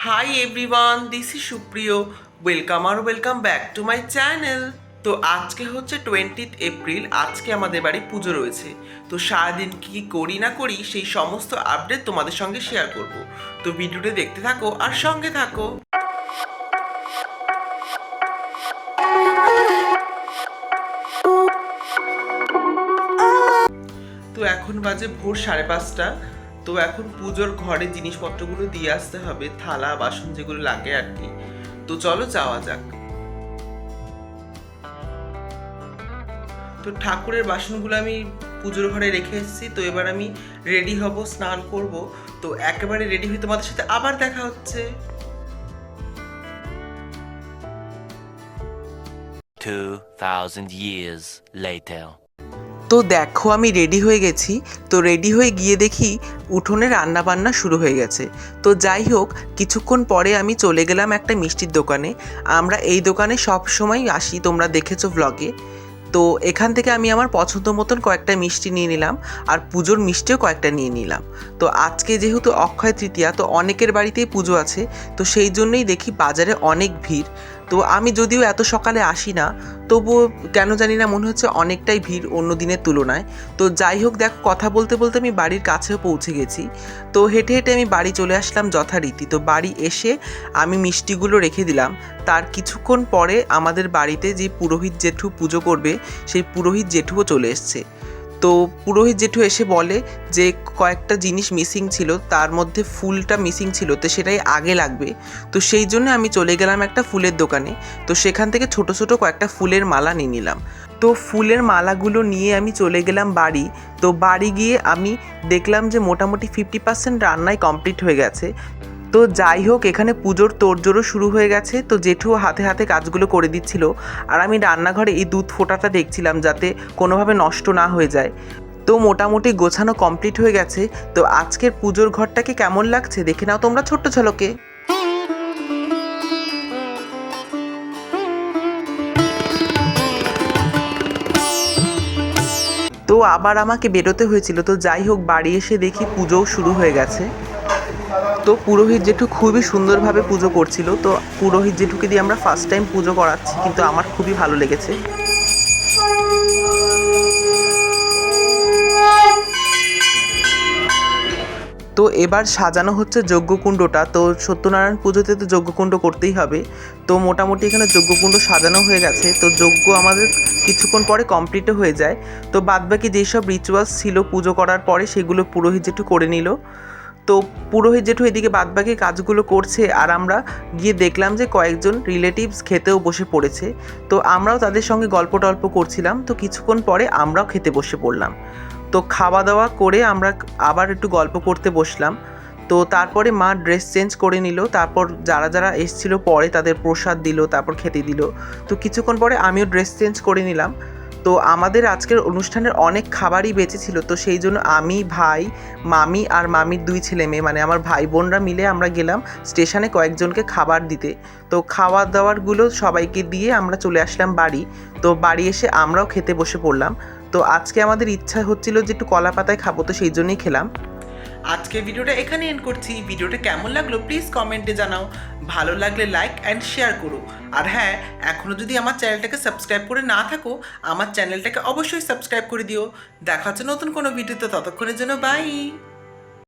Hi everyone, this is Supriyo. Welcome back to my channel. তো আজকে হচ্ছে 20th April. আজকে আমাদের বাড়ি পুজো রয়েছে। তো সারাদিন কি করি না করি সেই সমস্ত আপডেট তোমাদের সঙ্গে শেয়ার করব। তো ভিডিওটা দেখতে থাকো আর সঙ্গে থাকো। তো এখন বাজে ভোর 5:30। তো এখন পুজোর ঘরে জিনিসপত্রগুলো দিয়ে আসতে হবে, থালা বাসন যেগুলো লাগে আর কি। তো চলো যাওয়া যাক। তো ঠাকুরের বাসনগুলো আমি পুজোর ঘরে রেখে এসেছি। তো এবার আমি রেডি হব, স্নান করব। তো একেবারে রেডি হয়ে তোমাদের সাথে আবার দেখা হচ্ছে। 2000 years later. তো দেখো আমি রেডি হয়ে গেছি। তো রেডি হয়ে গিয়ে দেখি উঠোনে রান্না বান্না শুরু হয়ে গেছে। তো যাই হোক, কিছুক্ষণ পরে আমি চলে গেলাম একটা মিষ্টির দোকানে। আমরা এই দোকানে সব সময় আসি, তোমরা দেখেছো ব্লগে। তো এখান থেকে আমি আমার পছন্দ মতন কয়েকটা মিষ্টি নিয়ে নিলাম, আর পুজোর মিষ্টিও কয়েকটা নিয়ে নিলাম। তো আজকে যেহেতু অক্ষয় তৃতীয়া, তো অনেকের বাড়িতেই পুজো আছে। তো সেই জন্যই দেখি বাজারে অনেক ভিড়। তো আমি যদিও এত সকালে আসি না, তবুও কেন জানি না মনে হচ্ছে অনেকটাই ভিড় অন্য দিনের তুলনায়। তো যাই হোক, দেখো কথা বলতে বলতে আমি বাড়ির কাছেও পৌঁছে গেছি। তো হেঁটে হেঁটে আমি বাড়ি চলে আসলাম যথারীতি। তো বাড়ি এসে আমি মিষ্টিগুলো রেখে দিলাম। তার কিছুক্ষণ পরে আমাদের বাড়িতে যে পুরোহিত জেঠু পুজো করবে, সেই পুরোহিত জেঠুও চলে এসছে। তো পুরোহিত জেঠু এসে বলে যে কয়েকটা জিনিস মিসিং ছিল, তার মধ্যে ফুলটা মিসিং ছিল, তো সেটাই আগে লাগবে। তো সেই জন্য আমি চলে গেলাম একটা ফুলের দোকানে। তো সেখান থেকে ছোট ছোট কয়েকটা ফুলের মালা নিয়ে নিলাম। তো ফুলের মালাগুলো নিয়ে আমি চলে গেলাম বাড়ি। তো বাড়ি গিয়ে আমি দেখলাম যে মোটামুটি 50% রান্নাই কমপ্লিট হয়ে গেছে। তো যাই হোক, এখানে পুজোর তোড়জোড়ও শুরু হয়ে গেছে। তো জেঠুও হাতে হাতে কাজগুলো করে দিচ্ছিল, আর আমি রান্নাঘরে এই দুধ ফোঁটাটা দেখছিলাম যাতে কোনোভাবে নষ্ট না হয়ে যায়। তো মোটামুটি গোছানো কমপ্লিট হয়ে গেছে। তো আজকের পুজোর ঘরটাকে কেমন লাগছে দেখে নাও তোমরা ছোট্ট ঝলকে। তো আবার আমাকে বেরোতে হয়েছিল। তো যাই হোক, বাড়ি এসে দেখি পুজোও শুরু হয়ে গেছে। তো পুরোহিত জেঠু খুবই সুন্দরভাবে পুজো করছিল। তো পুরোহিত জেঠুকে দিয়ে আমরা ফার্স্ট টাইম পুজো করাচ্ছি, কিন্তু আমার খুবই ভালো লেগেছে। তো এবার সাজানো হচ্ছে যজ্ঞকুণ্ডটা। তো সত্যনারায়ণ পুজোতে তো যজ্ঞকুণ্ড করতেই হবে। তো মোটামুটি এখানে যজ্ঞকুণ্ড সাজানো হয়ে গেছে। তো যজ্ঞ আমাদের কিছুক্ষণ পরে কমপ্লিটও হয়ে যায়। তো বাদবাকি যেসব রিচুয়ালস ছিল পুজো করার পরে, সেগুলো পুরোহিত জেঠু করে নিল। তো পুরোহিত জেঠু এদিকে বাদবাকি কাজগুলো করছে, আর আমরা গিয়ে দেখলাম যে কয়েকজন রিলেটিভস খেতেও বসে পড়েছে। তো আমরাও তাদের সঙ্গে গল্প টল্প করছিলাম। তো কিছুক্ষণ পরে আমরাও খেতে বসে পড়লাম। তো খাওয়া দাওয়া করে আমরা আবার একটু গল্প করতে বসলাম। তো তারপরে মা ড্রেস চেঞ্জ করে নিল। তারপর যারা যারা এসেছিলো পরে তাদের প্রসাদ দিল, তারপর খেতে দিল। তো কিছুক্ষণ পরে আমিও ড্রেস চেঞ্জ করে নিলাম। তো আমাদের আজকের অনুষ্ঠানের অনেক খাবারই বেঁচেছিল। তো সেই জন্য আমি, ভাই, মামি আর মামির 2 ছেলে মেয়ে, মানে আমার ভাই বোনরা মিলে আমরা গেলাম স্টেশনে কয়েকজনকে খাবার দিতে। তো খাওয়া দাওয়ারগুলো সবাইকে দিয়ে আমরা চলে আসলাম বাড়ি। তো বাড়ি এসে আমরাও খেতে বসে পড়লাম। তো আজকে আমাদের ইচ্ছা হচ্ছিল যে একটু কলা পাতায় খাবো, তো সেই জন্যই খেলাম। আজকে ভিডিওটা এখানে এন্ড করছি। ভিডিওটা কেমন লাগলো প্লিজ কমেন্টে জানাও। ভালো লাগলে লাইক অ্যান্ড শেয়ার করো। আর হ্যাঁ, এখনও যদি আমার চ্যানেলটাকে সাবস্ক্রাইব করে না থাকো, আমার চ্যানেলটাকে অবশ্যই সাবস্ক্রাইব করে দিও। দেখা হচ্ছে নতুন কোনো ভিডিওতে, ততক্ষণের জন্য বাই।